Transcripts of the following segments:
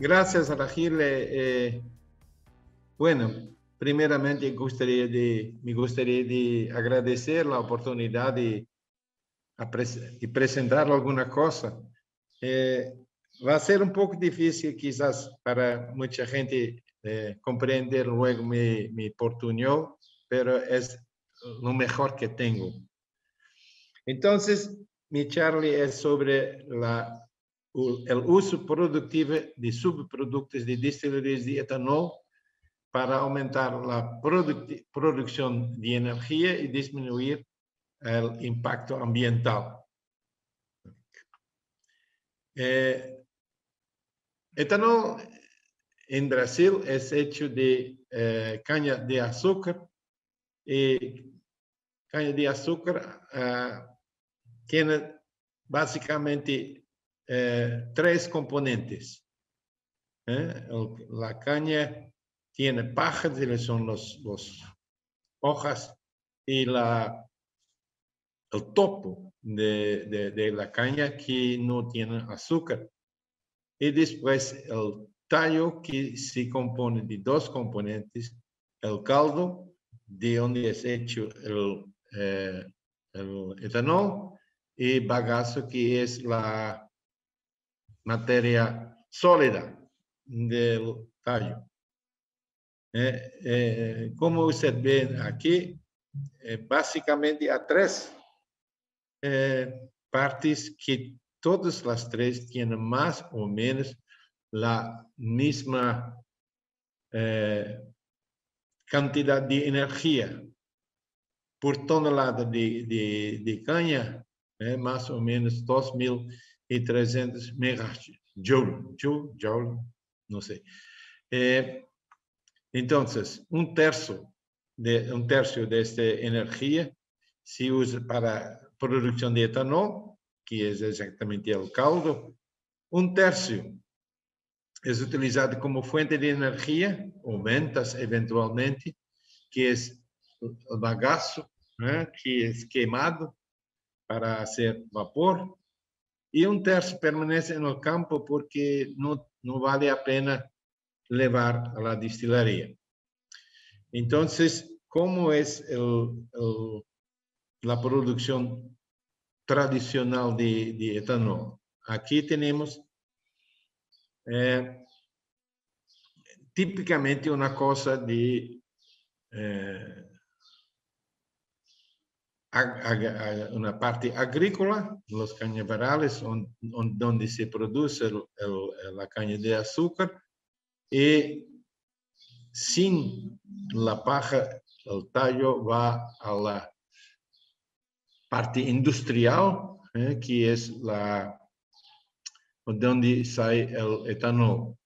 Gracias, Rahil. Bueno, primeramente me gustaría de agradecer la oportunidad de presentar alguna cosa. Va a ser un poco difícil quizás para mucha gente comprender luego mi portuñol, pero es lo mejor que tengo. Entonces, mi charla es sobre el uso productivo de subproductos de destilerías de etanol para aumentar la producción de energía y disminuir el impacto ambiental. Etanol en Brasil es hecho de caña de azúcar y caña de azúcar tiene básicamente tres componentes. La caña tiene pajas, que son las hojas, y el topo de la caña que no tiene azúcar. Y después el tallo, que se compone de dos componentes: el caldo, de donde es hecho el etanol, y bagazo, que es la materia sólida del tallo. Como usted ve aquí, básicamente hay tres partes que todas las tres tienen más o menos la misma cantidad de energía por tonelada de caña, más o menos 2.300 megajoule, no sé. Entonces, un tercio de esta energía se usa para producción de etanol, que es exactamente el caldo. Un tercio es utilizado como fuente de energía, o ventas eventualmente, que es el bagazo, que es quemado para hacer vapor. Y un tercio permanece en el campo porque no vale la pena llevar a la destilería. Entonces, ¿cómo es la producción tradicional de etanol? Aquí tenemos típicamente una cosa de una parte agrícola, los cañaverales, donde se produce la caña de azúcar, y sin la paja, el tallo va a la parte industrial, que es donde sale el etanol.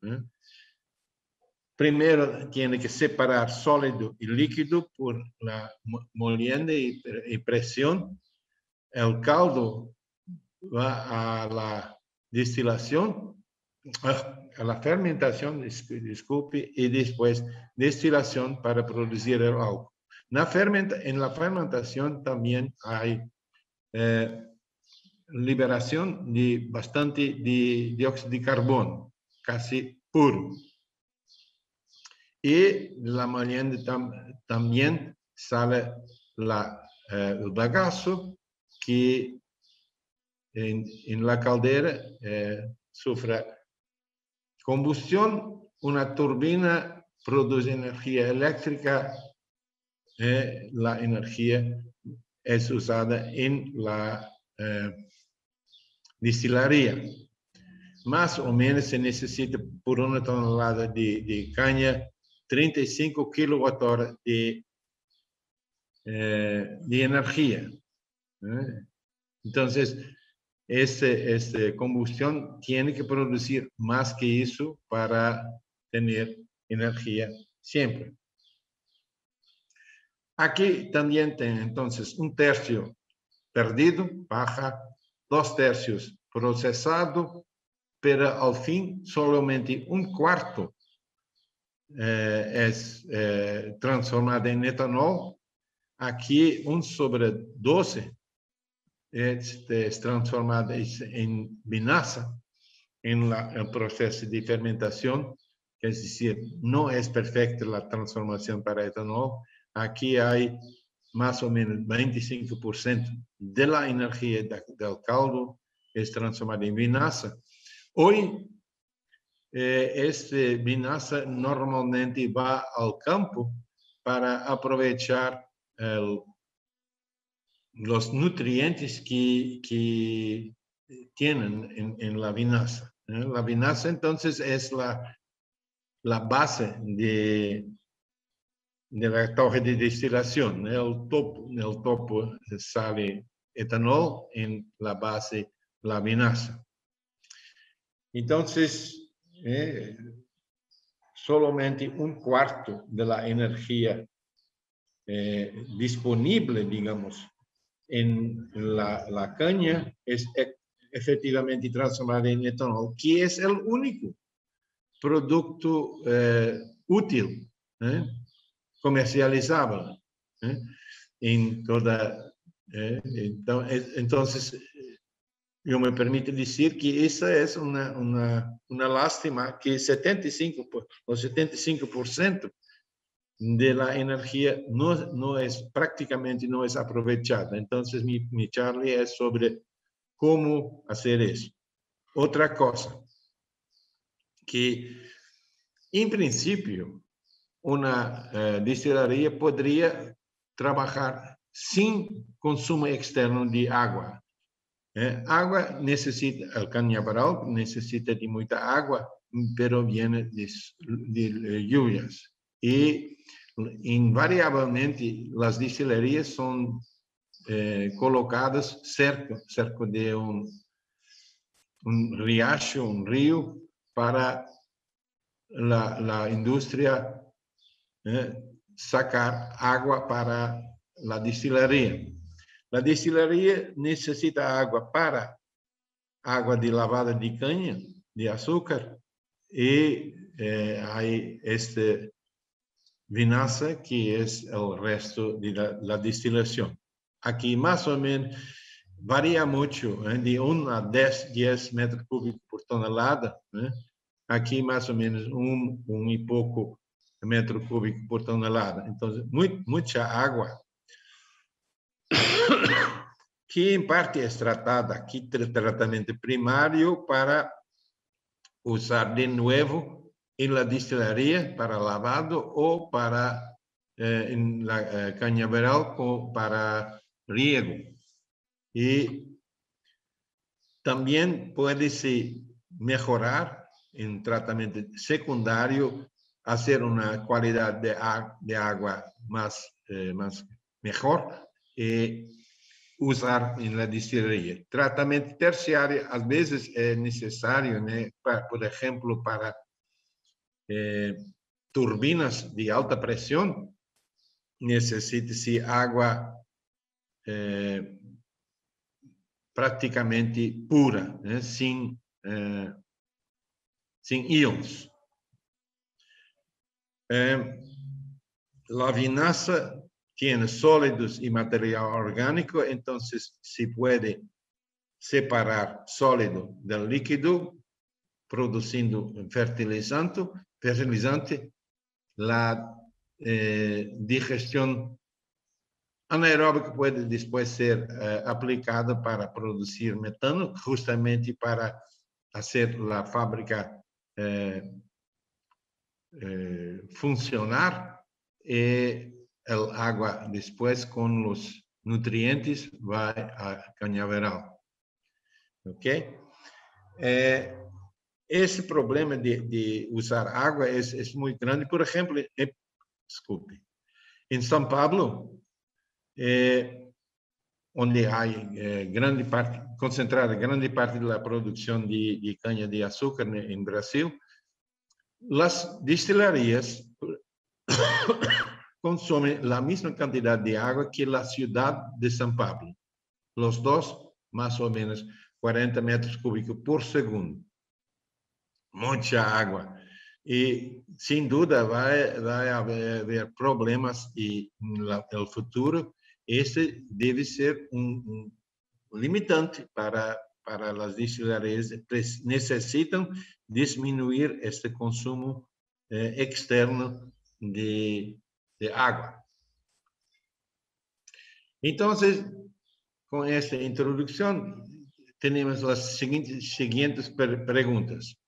Primero tiene que separar sólido y líquido por la molienda y presión. El caldo va a la destilación, a la fermentación, disculpe, y después destilación para producir el alcohol. En la fermentación también hay liberación de bastante de dióxido de carbono, casi puro. Y la molienda también sale el bagazo, que en la caldera sufre combustión. Una turbina produce energía eléctrica, la energía es usada en la destilería. Más o menos se necesita por una tonelada de caña 35 kilowatt-horas de energía. Entonces, esta combustión tiene que producir más que eso para tener energía siempre. Aquí también tiene entonces un tercio perdido, paja, 2 tercios procesado, pero al fin solamente un cuarto es transformado en etanol. Aquí 1/12 es transformado en vinaza, en el proceso de fermentación, es decir, no es perfecta la transformación para etanol. Aquí hay más o menos 25% de la energía del caldo es transformada en vinaza. Hoy, este vinaza normalmente va al campo para aprovechar los nutrientes que tienen en la vinaza. La vinaza entonces es la base de la torre de destilación. El topo sale etanol, en la base la vinaza. Entonces, solamente un cuarto de la energía disponible, digamos, en la caña es efectivamente transformada en etanol, que es el único producto útil, comercializable en toda. Entonces, yo me permito decir que esa es una lástima que 75% de la energía prácticamente no es aprovechada. Entonces, mi charla es sobre cómo hacer eso. Otra cosa, que en principio una destilería podría trabajar sin consumo externo de agua. Agua necesita, el cañaveral necesita de mucha agua, pero viene de lluvias. Y invariablemente las destilerías son colocadas cerca de un riacho, un río, para la industria sacar agua para la destilería. La destilería necesita agua para agua de lavada de caña, de azúcar, y hay vinaza que es el resto de la destilación. Aquí más o menos varía mucho, de 1 a 10 metros cúbicos por tonelada. Aquí más o menos un y poco metro cúbico por tonelada. Entonces, mucha agua, que en parte es tratada aquí, tratamiento primario para usar de nuevo en la destilería para lavado o para en la cañaveral para riego. Y también puede mejorar en tratamiento secundario, hacer una calidad de agua más mejor y usar en la destilería. Tratamiento terciario a veces es necesario, por ejemplo, para turbinas de alta presión, necesita-se agua prácticamente pura, sin íons. La vinaza tiene sólidos y material orgánico, entonces se puede separar sólido del líquido, produciendo fertilizante. La digestión anaeróbica puede después ser aplicada para producir metano, justamente para hacer la fábrica funcionar, y el agua después con los nutrientes va a cañaveral. ¿Ok? Esse problema de usar água é muito grande. Por exemplo, em São Paulo, onde há concentrada grande parte da produção de caña de açúcar em Brasil, as destilarias consomem a mesma quantidade de água que a cidade de São Paulo. Os dois, mais ou menos 40 metros cúbicos por segundo. Mucha agua. Y sin duda va a haber problemas en el futuro. Este debe ser un limitante para para las destilerías necesitan disminuir este consumo externo de agua. Entonces, con esta introducción, tenemos las siguientes preguntas.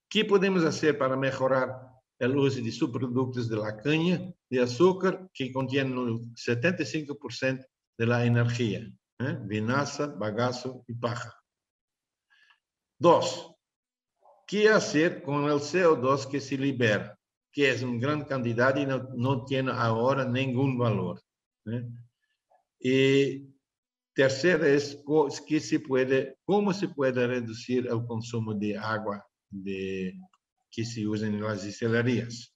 ¿Qué podemos hacer para mejorar el uso de subproductos de la caña de azúcar que contienen el 75% de la energía? Vinaza, bagazo y paja. 2. ¿Qué hacer con el CO2 que se libera? Que es una gran cantidad y no tiene ahora ningún valor. Y tercero es cómo se puede reducir el consumo de agua que se usa en las destilerías.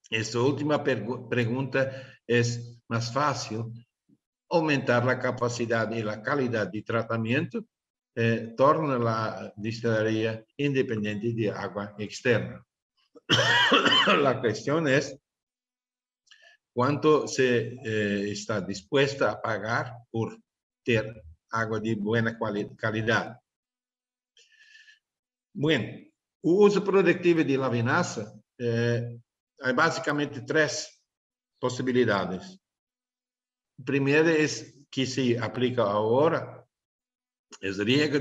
Esta última pregunta es más fácil. Aumentar la capacidad y la calidad de tratamiento torna la destilería independiente de agua externa. La cuestión es cuánto se está dispuesta a pagar por tener agua de buena calidad. Bueno, el uso productivo de la vinaza, hay básicamente 3 posibilidades. Primero es que se aplica ahora, es riego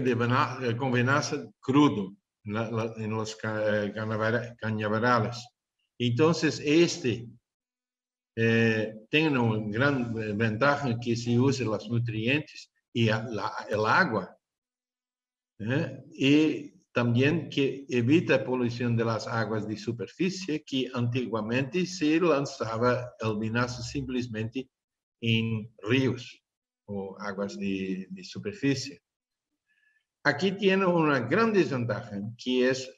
con vinaza crudo en los cañaverales. Entonces, tiene una gran ventaja que se usa los nutrientes y el agua. Y también que evita polución de las aguas de superficie, que antiguamente se lanzaba el vinazo simplemente en ríos o aguas de superficie. Aquí tiene una gran desventaja, que es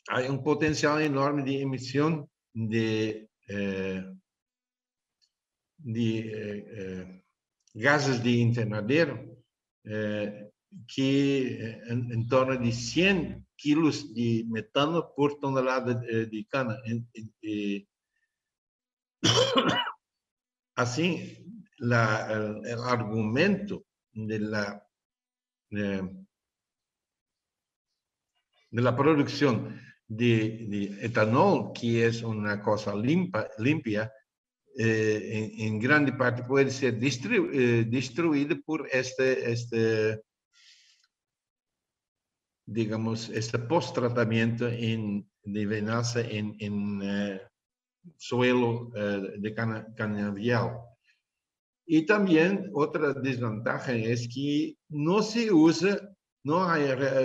hay un potencial enorme de emisión de gases de invernadero, que en torno de 100 kilos de metano por tonelada de cana. Así, el argumento de la producción de etanol, que es una cosa limpia, en grande parte puede ser destruida por digamos, este post-tratamiento de vinaza en suelo de canavial. Y también otra desventaja es que no hay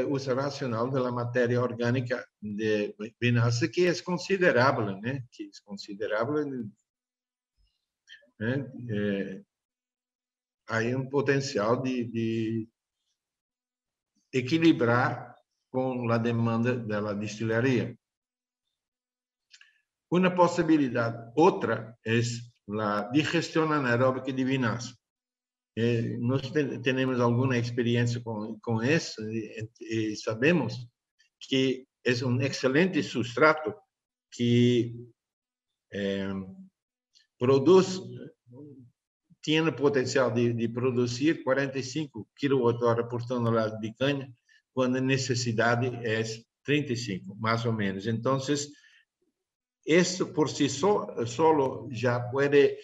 uso racional de la materia orgánica de vinaza, que es considerable, hay un potencial de equilibrar con la demanda de la destilería. Una posibilidad, otra, es la digestión anaeróbica de vinaza. Tenemos alguna experiencia con eso y sabemos que es un excelente sustrato que tiene potencial de producir 45 kWh por tonelada de caña, cuando la necesidad es 35, más o menos. Entonces, esto por sí solo ya puede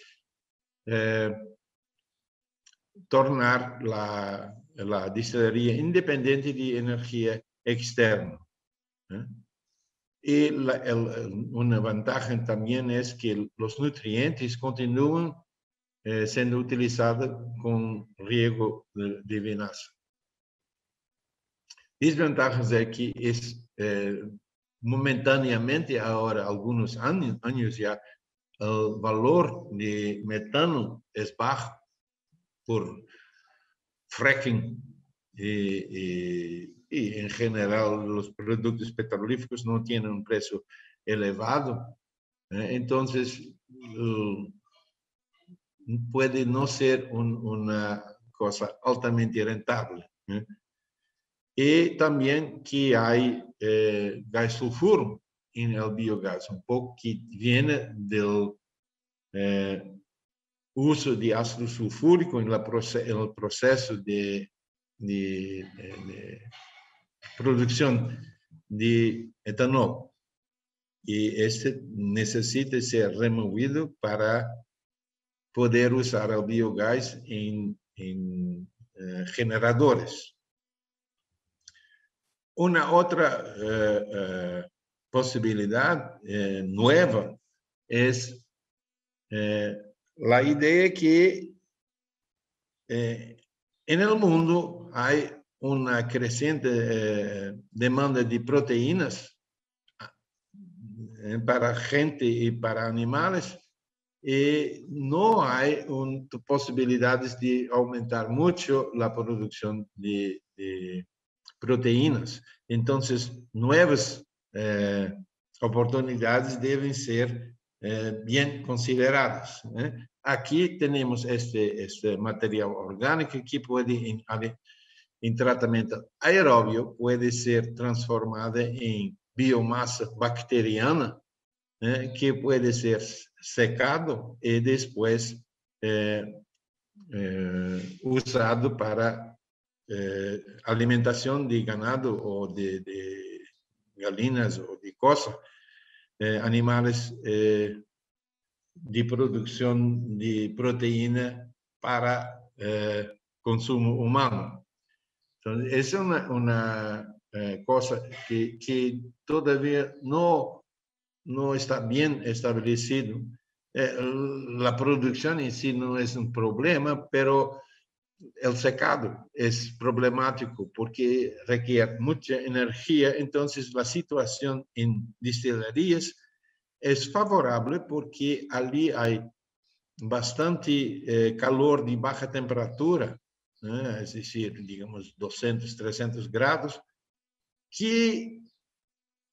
tornar la destilería independiente de energía externa. Y una ventaja también es que los nutrientes continúan siendo utilizados con riego de vinaza. Desventajas es que momentáneamente, ahora algunos años ya, el valor de metano es bajo por fracking y en general los productos petrolíferos no tienen un precio elevado. Entonces, puede no ser una cosa altamente rentable. Y también que hay gas sulfuro en el biogás, un poco que viene del uso de ácido sulfúrico en el proceso de de producción de etanol. Y este necesita ser removido para poder usar el biogás en generadores. Una otra posibilidad nueva es la idea que en el mundo hay una creciente demanda de proteínas para gente y para animales, y no hay posibilidades de aumentar mucho la producción de proteínas. Entonces, nuevas oportunidades deben ser bien consideradas. Aquí tenemos este material orgánico que puede, en tratamiento aeróbio, puede ser transformada en biomasa bacteriana, que puede ser secado y después usado para alimentación de ganado o de galinas o de cosas, animales de producción de proteína para consumo humano. Entonces, esa es una cosa que todavía no está bien establecido. La producción en sí no es un problema, pero el secado es problemático porque requiere mucha energía. Entonces, la situación en destilerías es favorable porque allí hay bastante calor de baja temperatura, es decir, digamos 200, 300 grados, que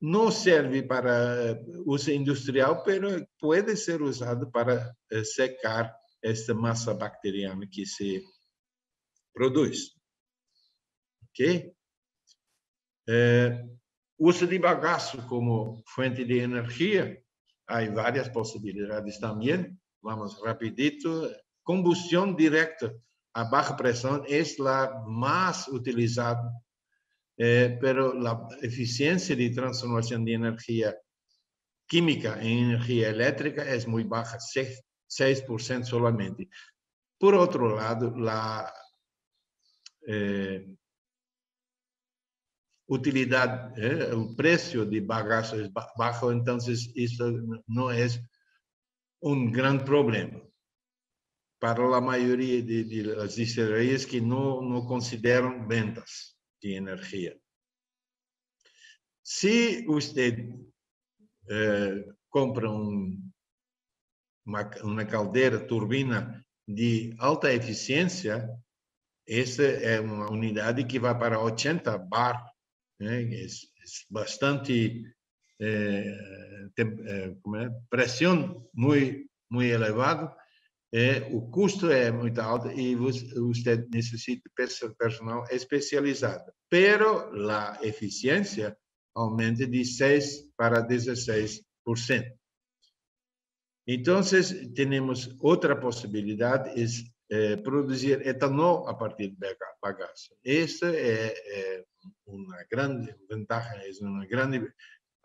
no serve para uso industrial, pero puede ser usado para secar esta masa bacteriana que se produz. ¿Ok? Uso de bagaço como fuente de energía. Hay varias posibilidades también. Vamos rapidito. Combustión directa a baja presión es la más utilizada, pero la eficiencia de transformación de energía química en energía eléctrica es muy baja, 6% solamente. Por otro lado, la utilidad, el precio de bagazo es bajo, entonces eso no es un gran problema para la mayoría de las destilerías que no consideran ventas de energía. Si usted compra una caldera turbina de alta eficiencia, essa é uma unidade que vai para 80 bar, es bastante presión muy elevado, o custo é muito alto e usted necessita personal especializado, pero la eficiencia aumenta de 6 para 16%. Entonces, tenemos otra posibilidad, es producir etanol a partir de bagazo. Esta es una gran ventaja, es un gran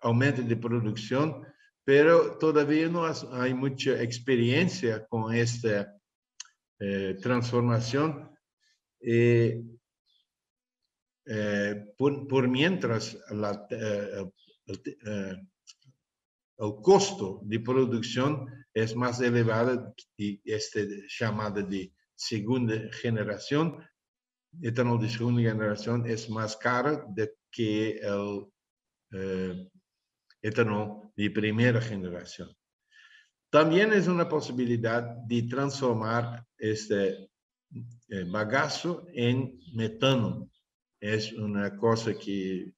aumento de producción, pero todavía no hay mucha experiencia con esta transformación. Por mientras, el costo de producción es más elevado y llamada de segunda generación. Etanol de segunda generación es más caro que el etanol de primera generación. También es una posibilidad de transformar este bagazo en metano. Es una cosa que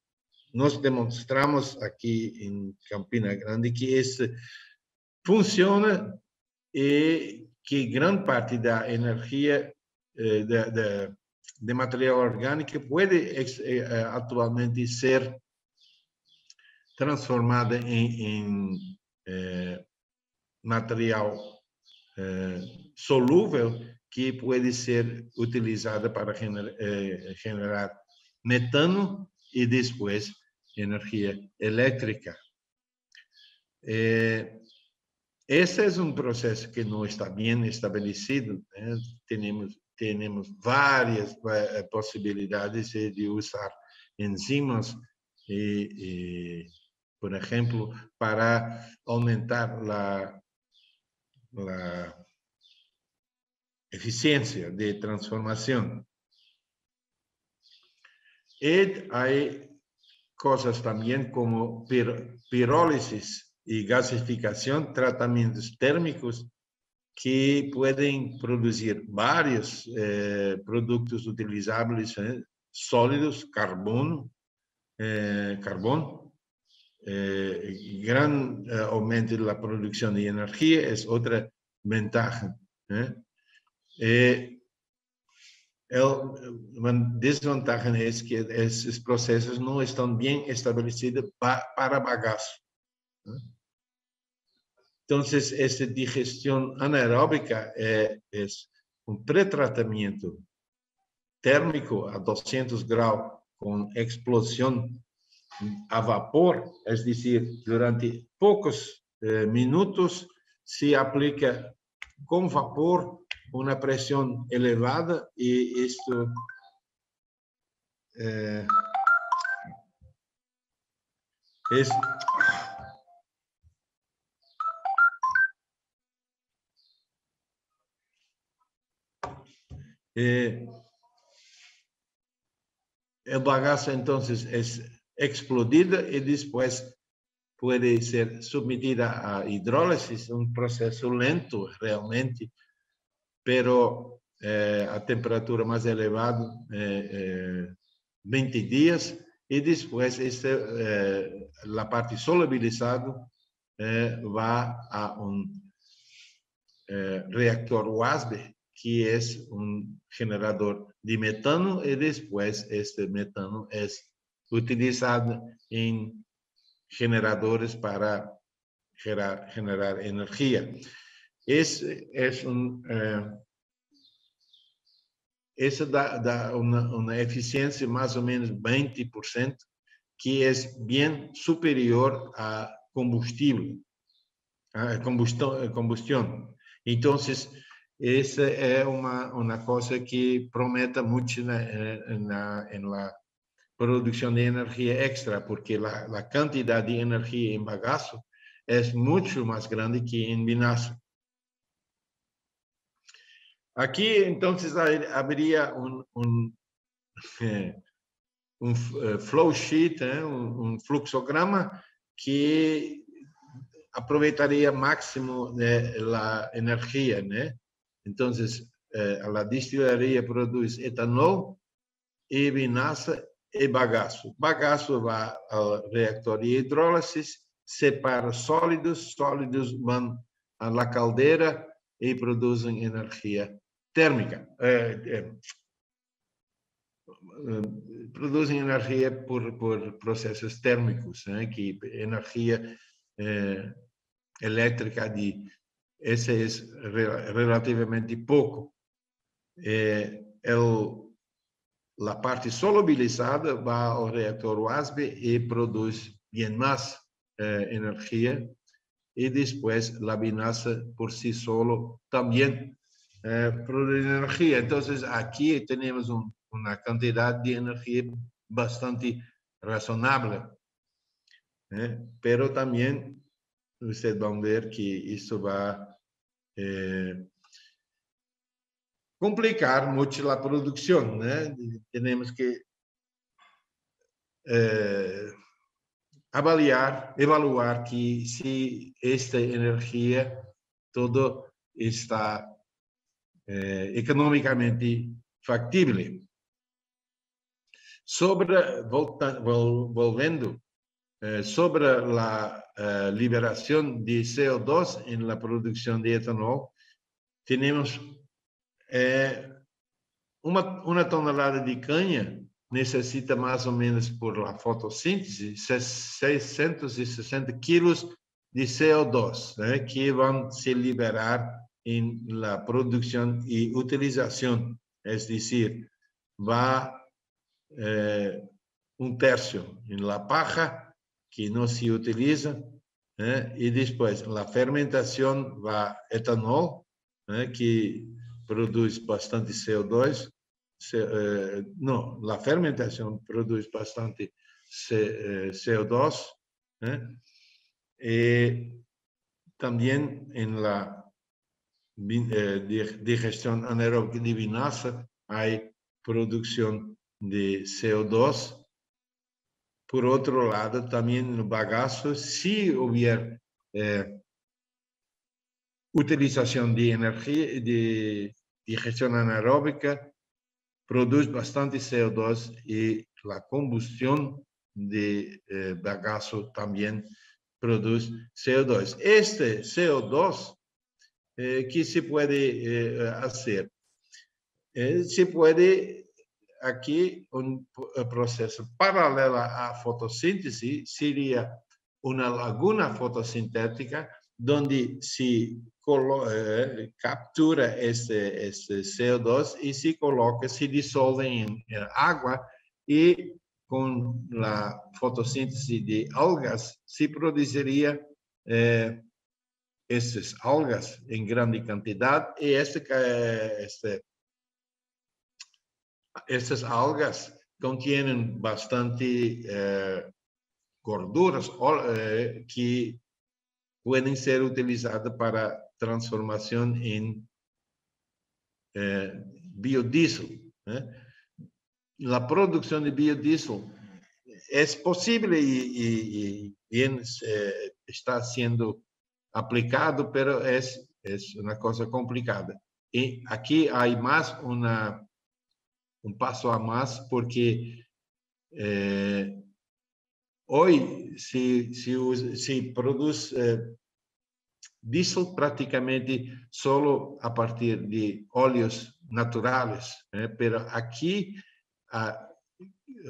nós demonstramos aqui em Campina Grande que isso funciona e que grande parte da energia de material orgânico pode atualmente ser transformada em material solúvel que pode ser utilizada para generar metano e depois energia elétrica. Esse é um processo que não está bem estabelecido, né? Temos várias possibilidades de usar enzimas por exemplo, para aumentar a eficiência de transformação. E há coisas também como pirólise e gasificação, tratamentos térmicos que podem produzir vários produtos utilizáveis sólidos, carbono, grande aumento da produção de energia é outra vantagem. A desvantagem é que esses processos não estão bem estabelecidos para bagaço. Então, essa digestão anaeróbica é um pré-tratamento térmico a 200 graus com explosão a vapor, é dizer, durante poucos minutos se aplica com vapor uma pressão elevada e isto a bagaça então é explodida e depois pode ser submetida a hidrólise, um processo lento realmente, pero a temperatura mais elevada 20 dias e depois a parte solubilizada vai a reactor WASB, que é um generador de metano e depois este metano é utilizado em generadores para generar energia. Esse dá uma eficiência mais ou menos 20%, que é bem superior a combustível, a combustão. Então, essa é uma coisa que promete muito na produção de energia extra, porque a quantidade de energia em bagaço é muito mais grande que em vinaço. Aqui, então, haveria um flow sheet, um fluxograma que aproveitaria máximo a energia, né? Então, a destilaria produz etanol e vinaça e bagaço. Bagaço vai ao reactor de hidrólise, separa sólidos vão à caldeira e produzem energia térmica. Produzem energia por processos térmicos, né? Que energia elétrica esse é relativamente pouco. A parte solubilizada vai ao reactor WASB e produz bem mais energia, e depois a vinaça por si solo também produz energia. Então, aqui temos uma quantidade de energia bastante razonável, né? Pero também vocês vão ver que isso vai complicar muito a produção, né? Temos que evaluar que se esta energia todo está economicamente factível. Volvendo sobre a liberação de CO2 em la produção de etanol, temos uma tonelada de canha necessita mais ou menos por a fotossíntese 660 quilos de CO2, né, que vão se liberar en la producción y utilización, es decir, va un tercio en la paja que no se utiliza, y después la fermentación va etanol, que produce bastante CO2. No, la fermentación produce bastante CO2. También en la digestión anaeróbica de vinaza hay producción de CO2. Por otro lado, también en el bagazo, si hubiera utilización de energía de digestión anaeróbica, produce bastante CO2 y la combustión de bagazo también produce CO2. Este CO2, ¿qué se puede hacer? Se puede, aquí, un proceso paralelo a fotosíntesis sería una laguna fotosintética donde se captura este CO2 y se coloca, se disuelve en agua, y con la fotosíntesis de algas se produciría estas algas en grande cantidad, y estas algas contienen bastante gorduras que pueden ser utilizadas para transformación en biodiesel. La producción de biodiesel es posible y bien está siendo aplicado, pero es una cosa complicada. Y aquí hay más un paso a más, porque hoy se produce diésel prácticamente solo a partir de óleos naturales, pero aquí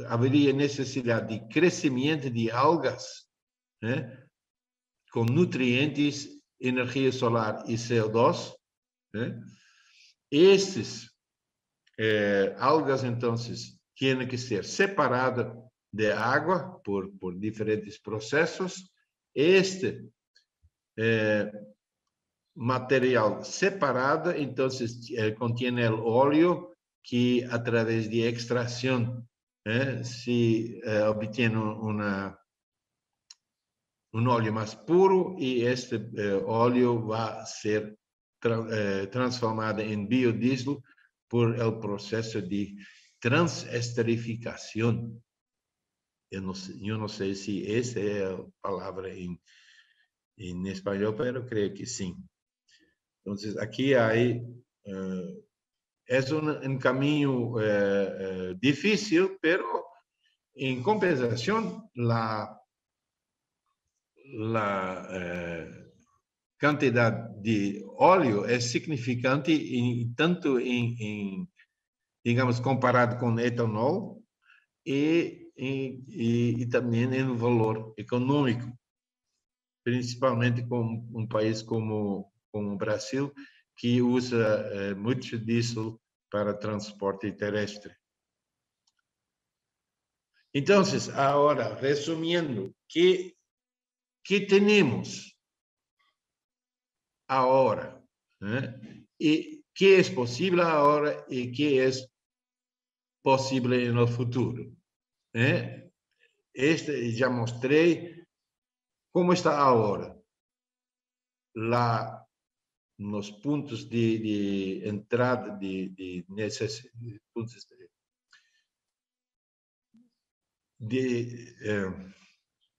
habría necesidad de crecimiento de algas con nutrientes, energía solar y CO2. Estes algas, entonces, tienen que ser separadas de agua por diferentes procesos. Este material separado, entonces, contiene el óleo que a través de extracción se obtiene un óleo más puro, y este óleo va a ser transformado en biodiesel por el proceso de transesterificación. Yo no sé si esa es la palabra en español, pero creo que sí. Entonces, aquí hay, es un camino difícil, pero en compensación, la cantidad de óleo es significante, tanto digamos, comparado con etanol, y también en valor econômico, principalmente com um país como o Brasil, que usa muito diesel para transporte terrestre. Então, agora, resumindo, que temos agora, e que é possível agora e que é possível no futuro. Já mostrei como está agora. Nos pontos de entrada de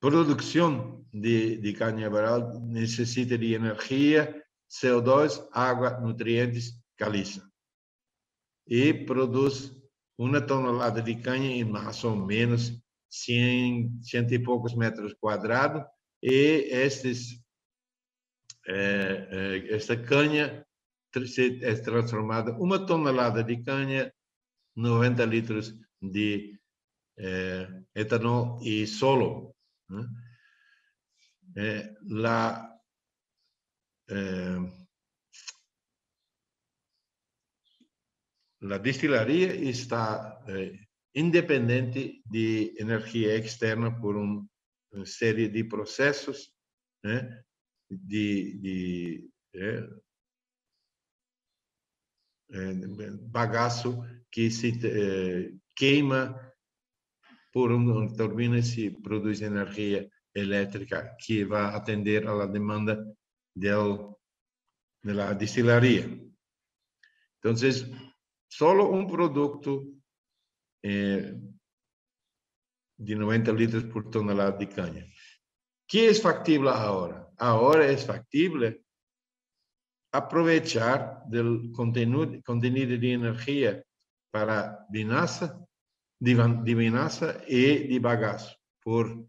produção de caña-barato necessita de energia, CO2, água, nutrientes, caliza. E produz uma tonelada de caña em mais ou menos 100 e poucos metros quadrados, e esta caña é transformada, uma tonelada de caña, 90 litros de etanol e solo. la destilaría está independiente de energía externa por una serie de procesos de bagaço que se queima por uma turbina, se produz energia elétrica que vai atender à demanda da destilaria. Então, só um produto de 90 litros por tonelada de canha. Que é factível agora? Agora é factível aproveitar do contenido de energia para vinaça, de vinaça e de bagaço, por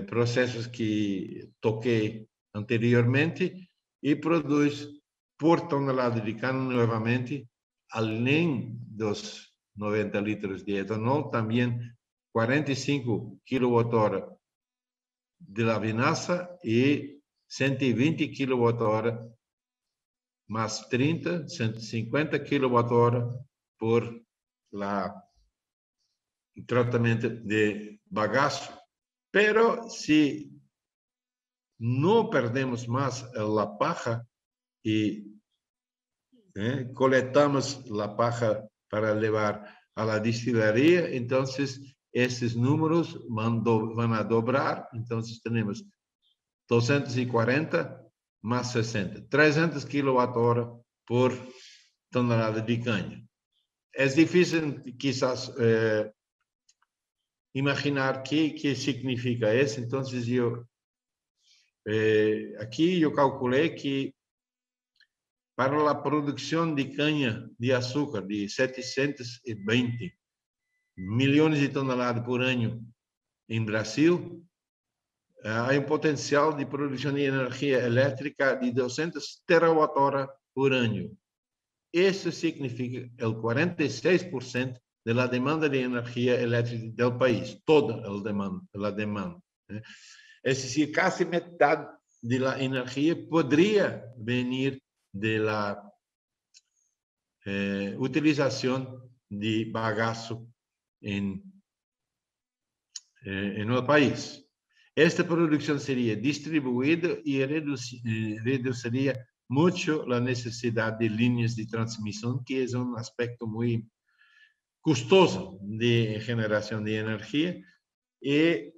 processos que toquei anteriormente, e produz por tonelada de cana novamente, além dos 90 litros de etanol, também 45 kWh de la vinaça e 120 kWh mais 30, 150 kWh por tratamento de bagaço. Pero se não perdemos mais a paja e coletamos a paja para levar a la destilaria, então esses números vão a dobrar. Então temos 240 mais 60, 300 kWh por tonelada de canha. É difícil, quizás, imaginar que significa isso. Então, aqui eu calculei que para a produção de canha de açúcar de 720 milhões de toneladas por ano em Brasil, há um potencial de produção de energia elétrica de 200 terawatt-hora por ano. Isso significa o 46% da demanda de energia elétrica do país, toda a demanda. É decir, quase metade da energia poderia vir da utilização de bagaço no país. Esta produção seria distribuída e reduziria muito a necessidade de linhas de transmissão, que é um aspecto muito custoso de geração de energia, e,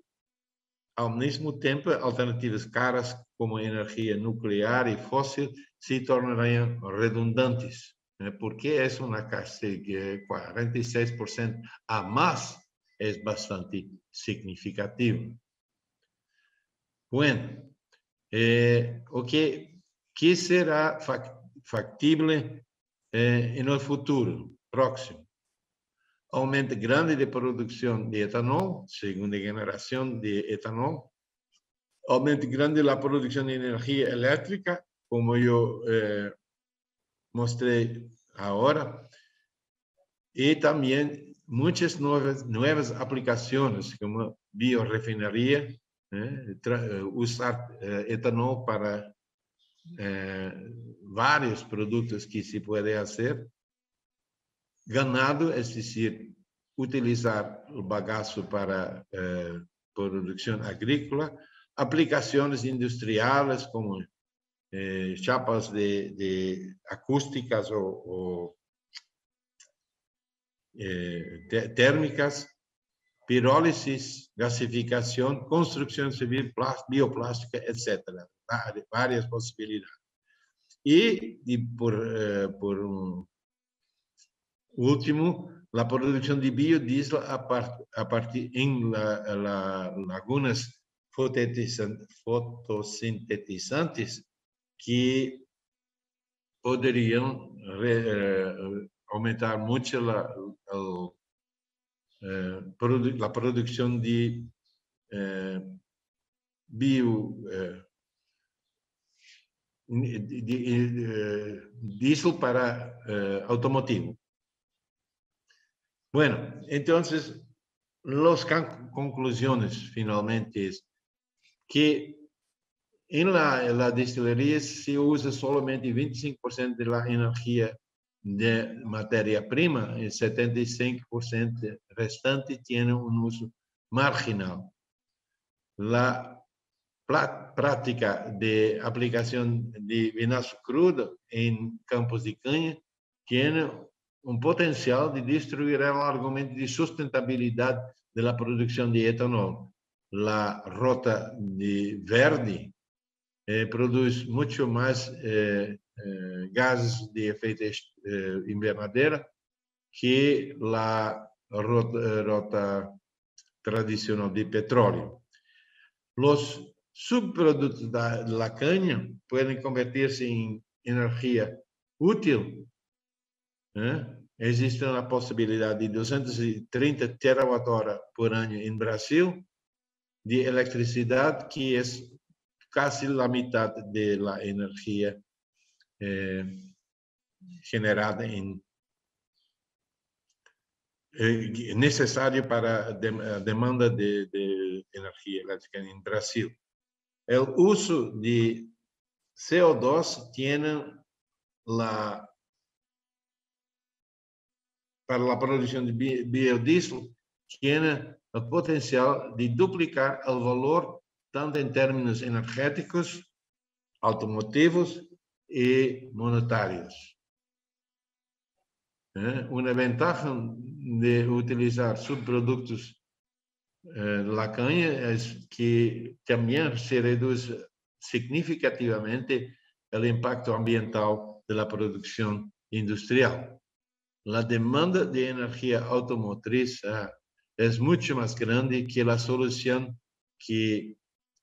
ao mesmo tempo, alternativas caras como energia nuclear e fóssil se tornariam redundantes, porque é uma caixa de 46% a mais, é bastante significativo. Bueno, o que será factível no futuro próximo? Aumento grande de produção de etanol, segunda geração de etanol, aumento grande da produção de energia elétrica, como eu mostrei agora, e também muitas novas aplicações, como biorefinaria, usar etanol para vários produtos que se pode fazer. Ganado, é decir, utilizar o bagaço para produção agrícola, aplicações industriais como chapas de acústicas ou térmicas, pirólisis, gasificação, construção civil, bioplástica, etc. Várias possibilidades. E por último, a produção de biodiesel a partir em lagunas fotossintetizantes que poderiam aumentar muito a produção de diesel para automotivo. Bueno, entonces, las conclusiones finalmente es que en la destilería se usa solamente 25% de la energía de matéria-prima, el 75% restante tiene un uso marginal. La práctica de aplicación de vinazo crudo en campos de caña tiene un potencial de destruir el argumento de sustentabilidad de la producción de etanol. La rota de verde produce mucho más gases de efecto invernadero que la rota tradicional de petróleo. Los subproductos de la caña pueden convertirse en energía útil. Existe una posibilidad de 230 terawatt-hora por año en Brasil de electricidad, que es casi la mitad de la energía generada necesaria para demanda de energía eléctrica en Brasil. El uso de CO2 tiene para la producción de biodiesel, tiene el potencial de duplicar el valor tanto en términos energéticos, automotivos y monetarios. Una ventaja de utilizar subproductos de la caña es que también se reduce significativamente el impacto ambiental de la producción industrial. La demanda de energía automotriz es mucho más grande que la solución que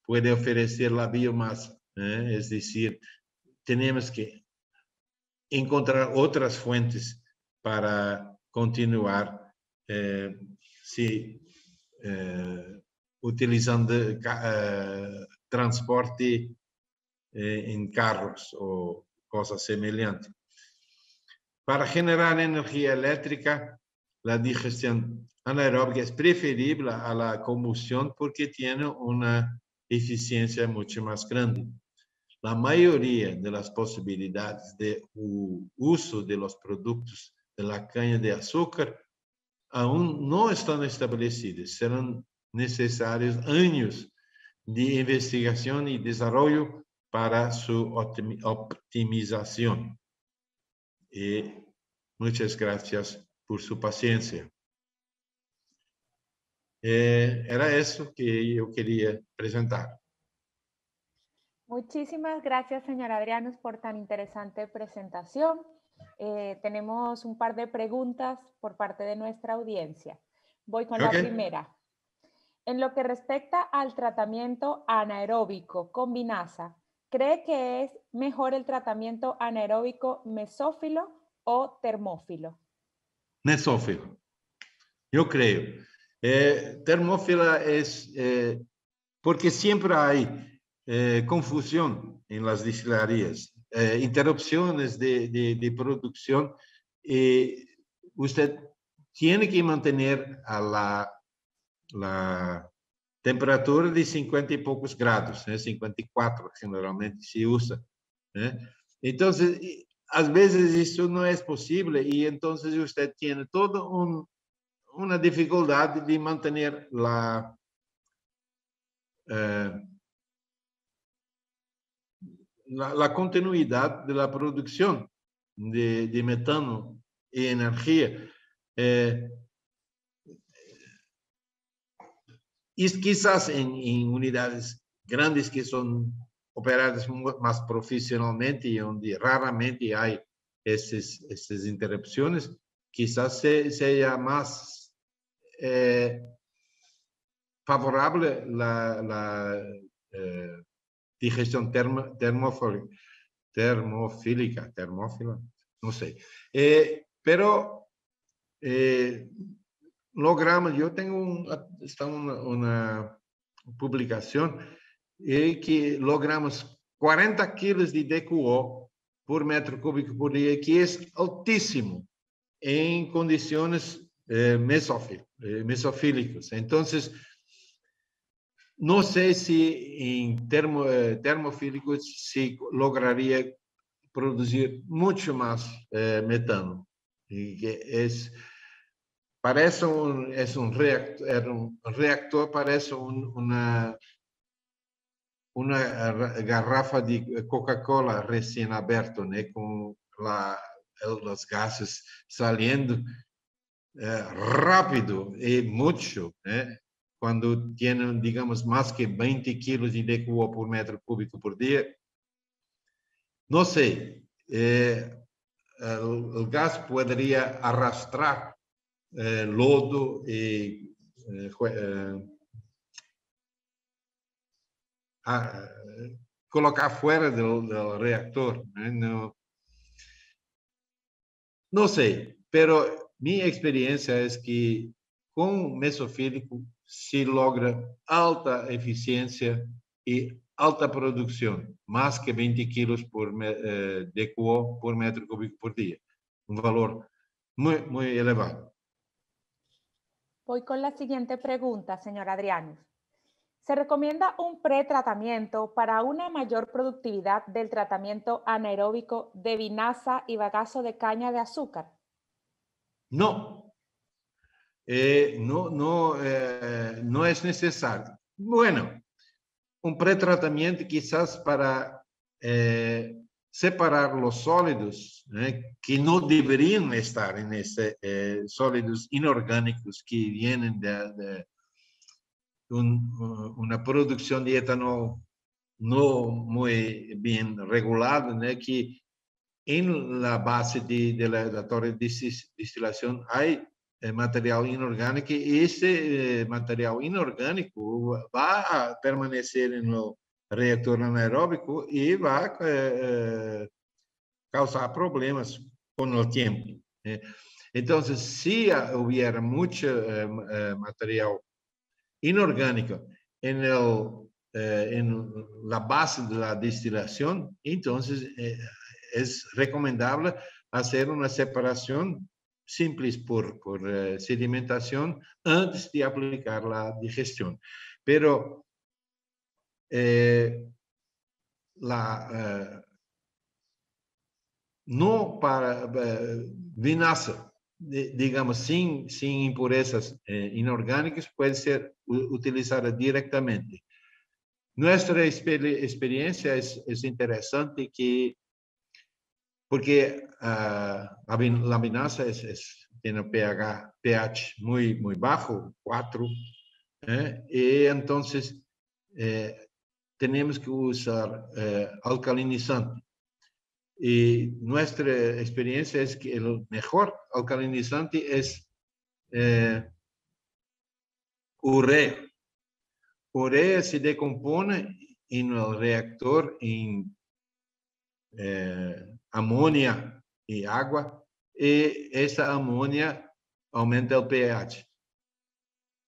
puede ofrecer la biomasa. Es decir, tenemos que encontrar otras fuentes para continuar utilizando transporte en carros o cosas semejantes. Para generar energía eléctrica, la digestión anaeróbica es preferible a la combustión porque tiene una eficiencia mucho más grande. La mayoría de las posibilidades de uso de los productos de la caña de azúcar aún no están establecidas. Serán necesarios años de investigación y desarrollo para su optimización. Muchas gracias por su paciencia. Era eso que yo quería presentar. Muchísimas gracias, señor Adrianus, por tan interesante presentación. Tenemos un par de preguntas por parte de nuestra audiencia. Voy con la primera. En lo que respecta al tratamiento anaeróbico con vinaza, ¿cree que es mejor el tratamiento anaeróbico mesófilo o termófilo? Mesófilo, yo creo. Termófila es porque siempre hay confusión en las destilerías, interrupciones de producción. Usted tiene que mantener a la temperatura de 50 y pocos grados, 54 generalmente se usa. Entonces, a veces eso no es posible y entonces usted tiene toda una dificultad de mantener la continuidad de la producción de metano y energía. Y quizás en unidades grandes que son operadas más profesionalmente y donde raramente hay estas interrupciones, quizás sea más favorable la digestión termofílica, no sé. Pero logramos, yo tengo una publicación que logramos 40 kilos de DQO por metro cúbico por día, que es altísimo en condiciones mesofílicas. Entonces, no sé si en termofílicos se lograría producir mucho más metano. Y que parece un reactor, parece una garrafa de Coca-Cola recién abierto, ¿no? Con los gases saliendo rápido y mucho, cuando tienen, digamos, más que 20 kilos de DQO por metro cúbico por día. No sé, el gas podría arrastrar lodo y colocar fuera del reactor. No sé, pero mi experiencia es que con mesofílico se logra alta eficiencia y alta producción, más que 20 kilos de DQO por metro cúbico por día. Un valor muy, muy elevado. Voy con la siguiente pregunta, señor Adrianus. ¿Se recomienda un pretratamiento para una mayor productividad del tratamiento anaeróbico de vinaza y bagazo de caña de azúcar? No, no es necesario. Bueno, un pretratamiento quizás para separar los sólidos que no deberían estar en sólidos inorgánicos que vienen de una producción de etanol no muy bien regulada, que en la base de la torre de destilación hay material inorgánico y ese material inorgánico va a permanecer en el reactor anaeróbico y va a causar problemas con el tiempo. Entonces, si hubiera mucho material inorgánico en la base de la destilación, entonces es recomendable hacer una separación simple por sedimentación antes de aplicar la digestión. Pero no para vinaza, digamos, sin impurezas inorgánicas, puede ser utilizada directamente. Nuestra experiencia es interesante porque la vinaza tiene un pH muy, muy bajo, 4, y entonces tenemos que usar alcalinizante. Y nuestra experiencia es que el mejor alcalinizante es urea. Urea se decompone en el reactor en amonia y agua, y esa amonia aumenta el pH.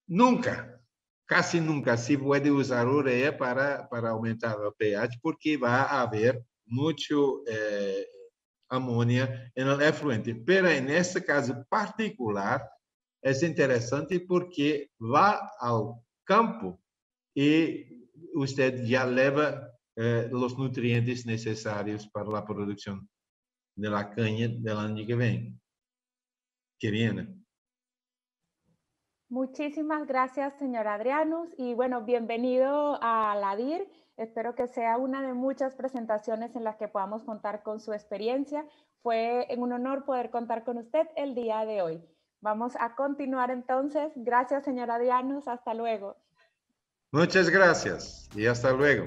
Nunca, casi nunca se puede usar urea para aumentar el pH porque va a haber mucho amonia en el efluente. Pero en este caso particular es interesante porque va al campo y usted ya lleva los nutrientes necesarios para la producción de la caña del año que viene. Muchísimas gracias, señor Adrianus. Y bueno, bienvenido a la DIR. Espero que sea una de muchas presentaciones en las que podamos contar con su experiencia. Fue un honor poder contar con usted el día de hoy. Vamos a continuar entonces. Gracias, señor Adrianus. Hasta luego. Muchas gracias y hasta luego.